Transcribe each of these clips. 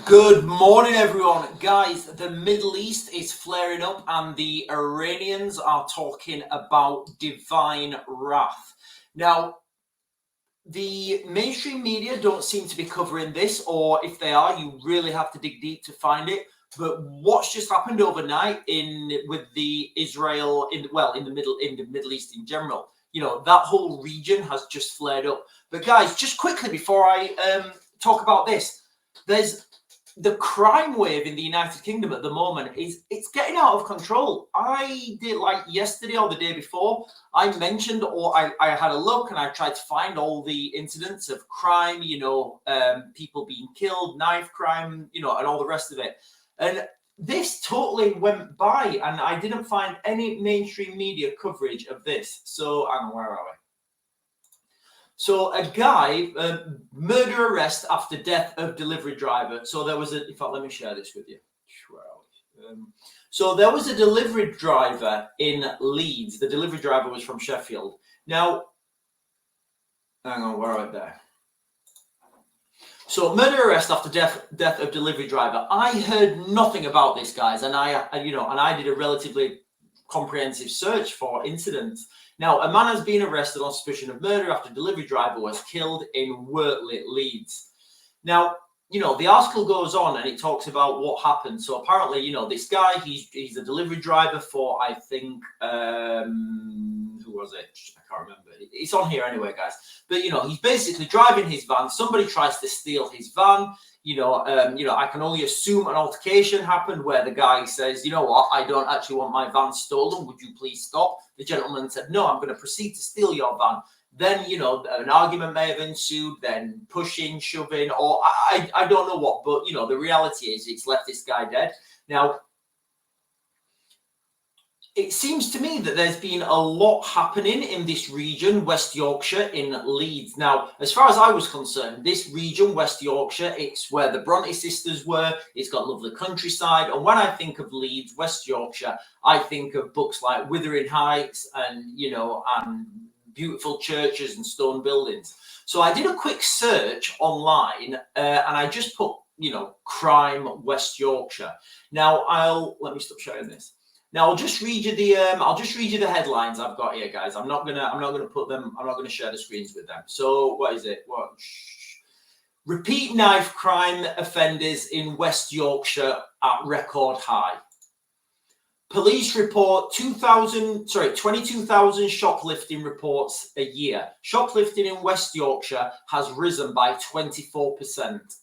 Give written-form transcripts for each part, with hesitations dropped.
Good morning, everyone. Guys, the Middle East is flaring up and the Iranians are talking about divine wrath. Now, the mainstream media don't seem to be covering this, or if they are, you really have to dig deep to find it. But what's just happened overnight with the Israel in the Middle East in general, that whole region has just flared up. But guys, just quickly before I talk about this, there's the crime wave in the United Kingdom at the moment it's getting out of control. I did, like yesterday or the day before, I mentioned, or I had a look and I tried to find all the incidents of crime, people being killed, knife crime, and all the rest of it. And this totally went by and I didn't find any mainstream media coverage of this. So, hang on, where are we? So a guy, murder arrest after death of delivery driver. So there was in fact, let me share this with you. So there was a delivery driver in Leeds. The delivery driver was from Sheffield. Now, hang on, where are we there? So murder arrest after death of delivery driver. I heard nothing about this, guys, and I did a relatively comprehensive search for incidents. Now, a man has been arrested on suspicion of murder after a delivery driver was killed in Wortley, Leeds. Now, the article goes on and it talks about what happened. So apparently, this guy, he's a delivery driver for, I think, who was it? I can't remember. It's on here anyway, guys. But, he's basically driving his van. Somebody tries to steal his van. I can only assume an altercation happened where the guy says, you know what, I don't actually want my van stolen. Would you please stop? The gentleman said, no, I'm going to proceed to steal your van. Then, an argument may have ensued, then pushing, shoving, or I don't know what. But, the reality is it's left this guy dead. Now, it seems to me that there's been a lot happening in this region, West Yorkshire, in Leeds. Now, as far as I was concerned, this region, West Yorkshire, it's where the Bronte sisters were. It's got lovely countryside. And when I think of Leeds, West Yorkshire, I think of books like Wuthering Heights and, and beautiful churches and stone buildings. So I did a quick search online and I just put, crime West Yorkshire. Now, let me stop sharing this. Now I'll just read you the headlines I've got here, guys. I'm not gonna put them. I'm not gonna share the screens with them. So what is it? What? Repeat knife crime offenders in West Yorkshire at record high. Police report 22,000 shoplifting reports a year. Shoplifting in West Yorkshire has risen by 24%.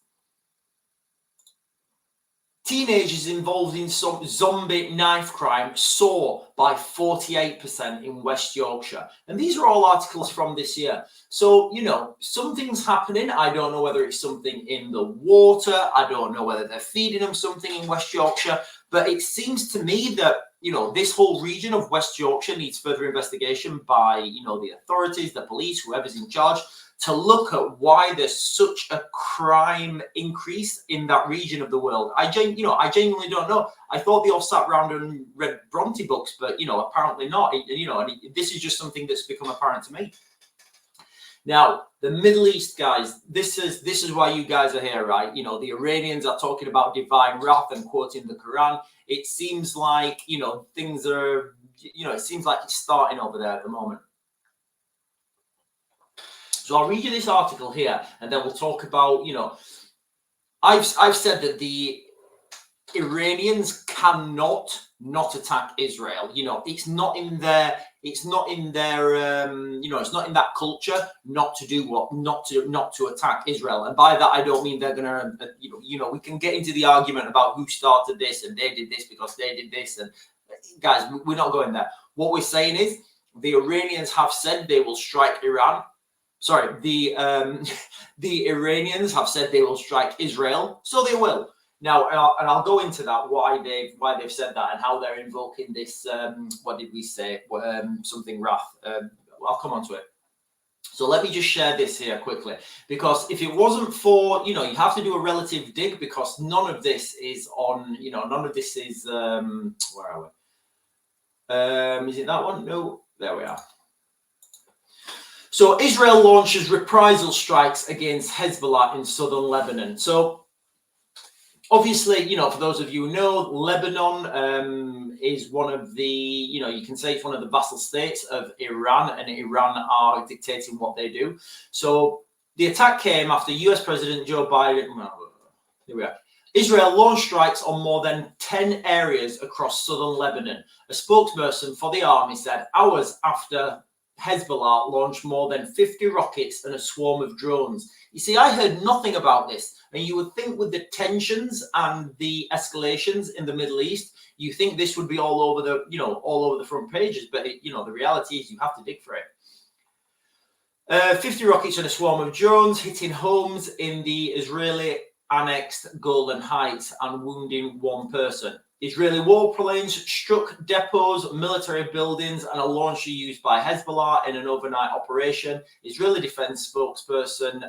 Teenagers involved in some zombie knife crime soar by 48% in West Yorkshire. And these are all articles from this year. So, something's happening. I don't know whether it's something in the water. I don't know whether they're feeding them something in West Yorkshire. But it seems to me that, this whole region of West Yorkshire needs further investigation by, the authorities, the police, whoever's in charge, to look at why there's such a crime increase in that region of the world. I genuinely don't know. I thought they all sat around and read Bronte books, but apparently not. This is just something that's become apparent to me. Now, the Middle East, guys, this is why you guys are here, right? The Iranians are talking about divine wrath and quoting the Quran. It seems like, things are, it seems like it's starting over there at the moment. So I'll read you this article here, and then we'll talk about, I've said that the Iranians cannot not attack Israel. It's not in their, it's not in that culture not to do what, not to attack Israel. And by that, I don't mean they're going to, we can get into the argument about who started this and they did this because they did this. And guys, we're not going there. What we're saying is the Iranians have said they will strike Iran. Sorry, the Iranians have said they will strike Israel, so they will. Now, and I'll go into that, why they've said that and how they're invoking this, what did we say, something wrath. I'll come on to it. So let me just share this here quickly, because if it wasn't for, you have to do a relative dig, because none of this is on, none of this is, where are we? Is it that one? No, there we are. So Israel launches reprisal strikes against Hezbollah in southern Lebanon. So obviously, for those of you who know, Lebanon is one of the, you can say it's one of the vassal states of Iran, and Iran are dictating what they do. So the attack came after US President Joe Biden. Well, here we are. Israel launched strikes on more than 10 areas across southern Lebanon. A spokesperson for the army said hours after Hezbollah launched more than 50 rockets and a swarm of drones. You see, I heard nothing about this. And you would think with the tensions and the escalations in the Middle East, you think this would be all over the front pages. But the reality is you have to dig for it. 50 rockets and a swarm of drones hitting homes in the Israeli annexed Golan Heights and wounding one person. Israeli warplanes struck depots, military buildings, and a launcher used by Hezbollah in an overnight operation. Israeli defense spokesperson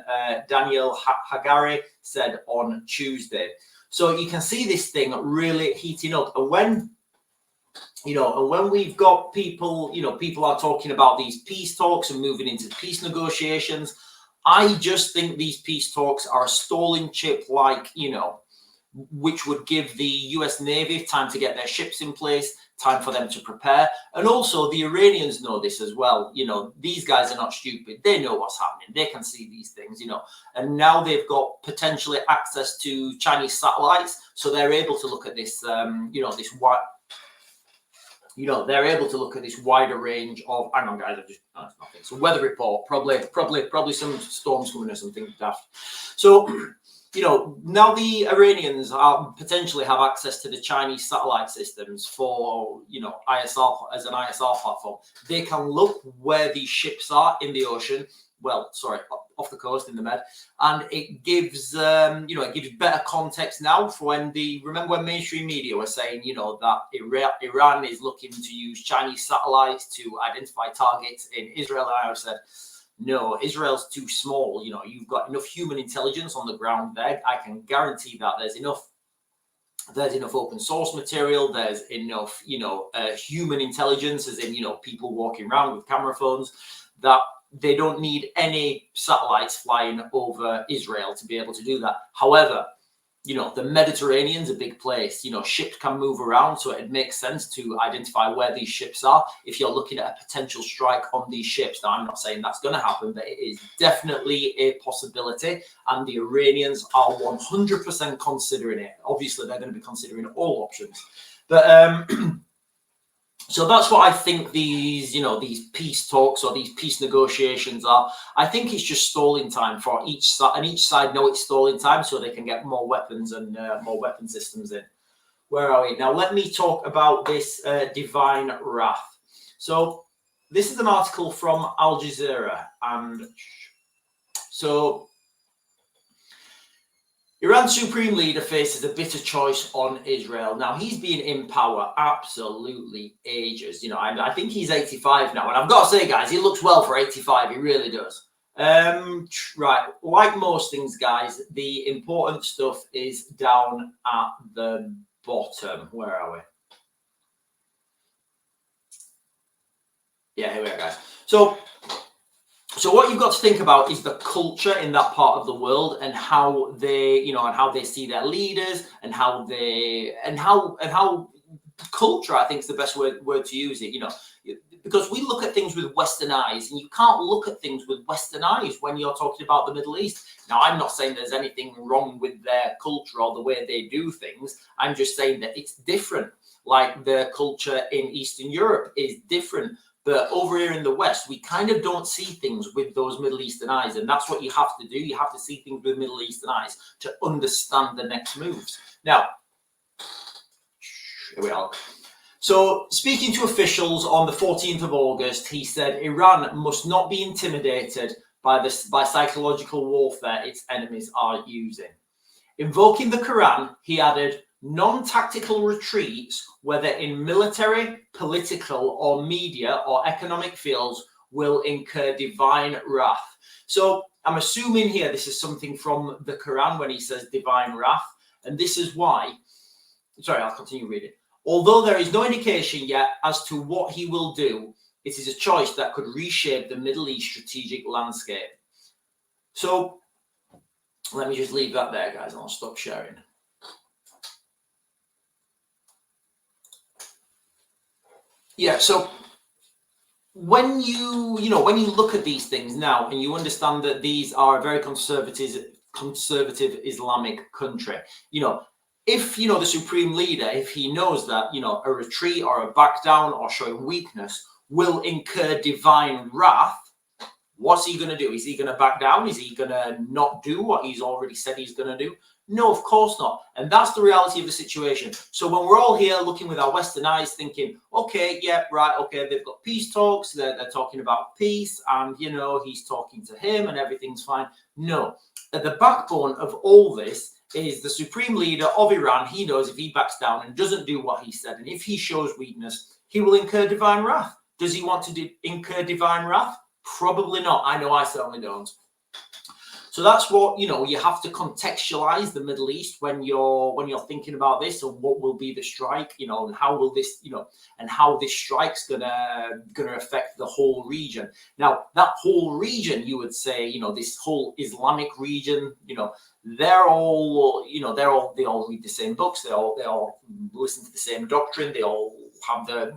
Daniel Hagari said on Tuesday. So you can see this thing really heating up. And when we've got people, people are talking about these peace talks and moving into peace negotiations, I just think these peace talks are a stalling chip, which would give the US Navy time to get their ships in place, time for them to prepare. And also the Iranians know this as well. These guys are not stupid. They know what's happening. They can see these things, and now they've got potentially access to Chinese satellites. So they're able to look at this, they're able to look at this wider range of. Hang on, guys, it's nothing. So weather report, probably some storms coming or something daft. So, now the Iranians potentially have access to the Chinese satellite systems for, ISR as an ISR platform. They can look where these ships are in the ocean. Well, sorry, off the coast in the Med, and it gives it gives better context now for remember when mainstream media were saying that Iran is looking to use Chinese satellites to identify targets in Israel, and I said no, Israel's too small. You've got enough human intelligence on the ground there. I can guarantee that there's enough open source material. There's enough human intelligence, as in people walking around with camera phones, that they don't need any satellites flying over Israel to be able to do that. However, the Mediterranean's a big place. Ships can move around, so it makes sense to identify where these ships are if you're looking at a potential strike on these ships. Now, I'm not saying that's going to happen, but it is definitely a possibility, and the Iranians are 100% considering it. Obviously, they're going to be considering all options. But so that's what I think these peace talks or these peace negotiations are. I think it's just stalling time for each side, and each side know it's stalling time so they can get more weapons and more weapon systems in. Where are we? Now, let me talk about this divine wrath. So this is an article from Al Jazeera. And so Iran's supreme leader faces a bitter choice on Israel. Now, he's been in power absolutely ages. I think he's 85 now. And I've got to say, guys, he looks well for 85. He really does. Right. Like most things, guys, the important stuff is down at the bottom. Where are we? Yeah, here we are, guys. So what you've got to think about is the culture in that part of the world, and how they, and how they see their leaders, and how culture, I think, is the best word to use it. Because we look at things with Western eyes, and you can't look at things with Western eyes when you're talking about the Middle East. Now, I'm not saying there's anything wrong with their culture or the way they do things. I'm just saying that it's different. Like the culture in Eastern Europe is different. But over here in the West, we kind of don't see things with those Middle Eastern eyes. And that's what you have to do. You have to see things with Middle Eastern eyes to understand the next moves. Now, here we are. So speaking to officials on the 14th of August, he said Iran must not be intimidated by psychological warfare its enemies are using. Invoking the Quran, he added, non-tactical retreats, whether in military, political, or media or economic fields, will incur divine wrath. So I'm assuming here this is something from the Quran when he says divine wrath. And this is why, sorry, I'll continue reading. Although there is no indication yet as to what he will do, it is a choice that could reshape the Middle East strategic landscape. So let me just leave that there, guys, and I'll stop sharing. Yeah, so when when you look at these things now and you understand that these are a very conservative Islamic country, if the supreme leader, if he knows that a retreat or a back down or showing weakness will incur divine wrath, what's he going to do? Is he going to back down? Is he going to not do what he's already said he's going to do? No, of course not. And that's the reality of the situation. So when we're all here looking with our Western eyes thinking, okay, yeah, right, okay, they've got peace talks, they're talking about peace, and, he's talking to him and everything's fine. No, at the backbone of all this is the supreme leader of Iran. He knows if he backs down and doesn't do what he said, and if he shows weakness, he will incur divine wrath. Does he want to incur divine wrath? Probably not. I know I certainly don't. So that's what you have to contextualize the Middle East when you're thinking about this, and what will be the strike, and how will this, and how this strike's gonna affect the whole region. Now, that whole region, you would say, this whole Islamic region, they all read the same books, they all listen to the same doctrine, they all have the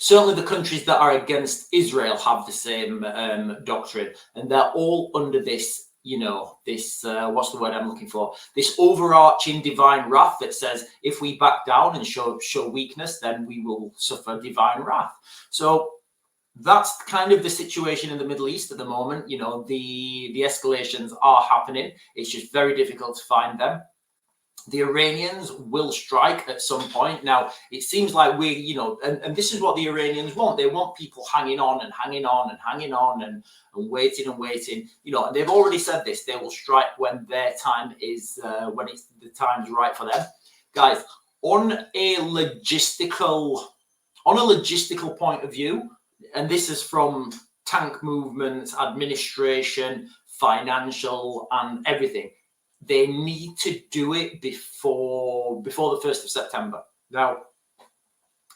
certainly the countries that are against Israel have the same doctrine, and they're all under this, what's the word I'm looking for? This overarching divine wrath that says if we back down and show weakness, then we will suffer divine wrath. So that's kind of the situation in the Middle East at the moment. The escalations are happening. It's just very difficult to find them. The Iranians will strike at some point. Now, it seems like and this is what the Iranians want. They want people hanging on and hanging on and hanging on and waiting and waiting. And they've already said this. They will strike when their time is, when it's the time's right for them. Guys, on a logistical point of view, and this is from tank movements, administration, financial, and everything, they need to do it before the 1st of September. Now,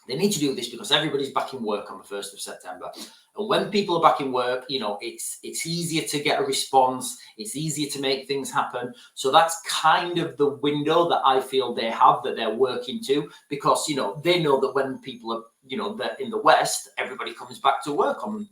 they need to do this because everybody's back in work on the 1st of September. And when people are back in work, it's easier to get a response. It's easier to make things happen. So that's kind of the window that I feel they have, that they're working to, because, they know that when people are, that in the West, everybody comes back to work on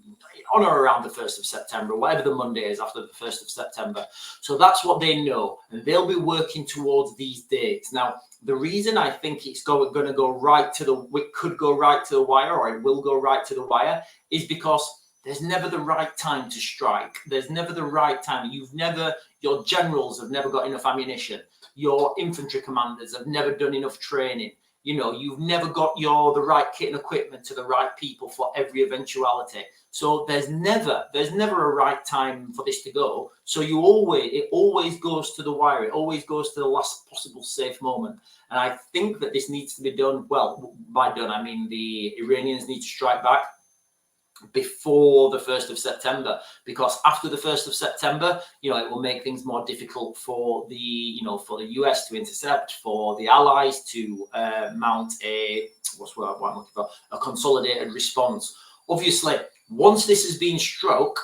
or around the 1st of September, whatever the Monday is after the 1st of September. So that's what they know, and they'll be working towards these dates. Now, the reason I think it's going to go right to it could go right to the wire, or it will go right to the wire, is because there's never the right time to strike. There's never the right time. Your generals have never got enough ammunition. Your infantry commanders have never done enough training. You've never got the right kit and equipment to the right people for every eventuality. So there's never a right time for this to go. So it always goes to the wire. It always goes to the last possible safe moment. And I think that this needs to be done. Well, by done, I mean the Iranians need to strike back before the 1st of September, because after the 1st of September, it will make things more difficult for the US to intercept, for the Allies to mount a consolidated response. Obviously, once this has been struck,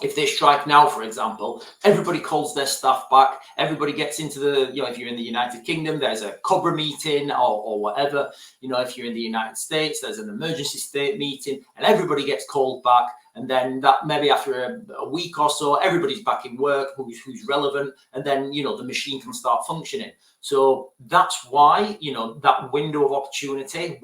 if they strike now, for example, everybody calls their staff back. Everybody gets into if you're in the United Kingdom, there's a Cobra meeting or whatever. If you're in the United States, there's an emergency state meeting, and everybody gets called back. And then that maybe after a week or so, everybody's back in work who's relevant, and then the machine can start functioning. So that's why that window of opportunity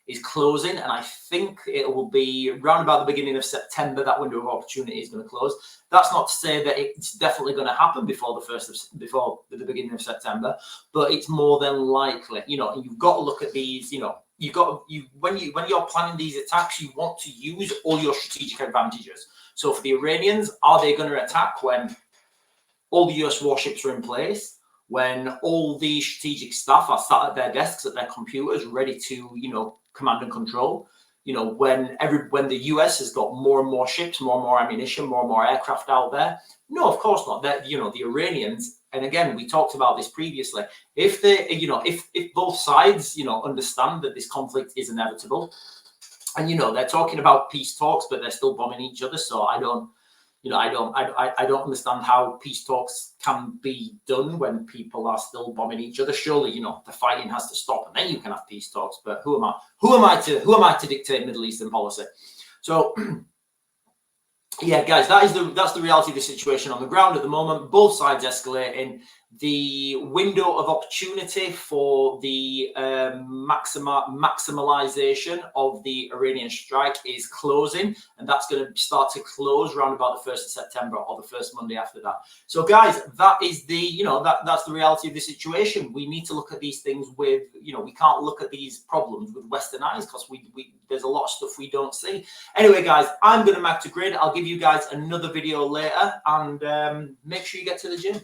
is closing, and I think it will be around about the beginning of September. That window of opportunity is going to close. That's not to say that it's definitely going to happen before the beginning of September, but it's more than likely. You've got to look at these. When you're planning these attacks, you want to use all your strategic advantages. So for the Iranians, are they going to attack when all the US warships are in place, when all the strategic staff are sat at their desks, at their computers, ready to, command and control? When the US has got more and more ships, more and more ammunition, more and more aircraft out there? No, of course not. That the Iranians, and again, we talked about this previously. If if both sides, understand that this conflict is inevitable, and they're talking about peace talks, but they're still bombing each other. So I don't. you know, I don't understand how peace talks can be done when people are still bombing each other. Surely, you know, the fighting has to stop, and then you can have peace talks. But who am I? Who am I to dictate Middle Eastern policy? So, yeah, guys, that's the reality of the situation on the ground at the moment. Both sides escalating. The window of opportunity for the maximalization of the Iranian strike is closing, and that's going to start to close around about the 1st of September or the first Monday after that. So, guys, that is the, you know, that's the reality of the situation. We need to look at these things with, you know, we can't look at these problems with Western eyes, because there's a lot of stuff we don't see. Anyway, guys, I'm going to back to grid. I'll give you guys another video later, and make sure you get to the gym.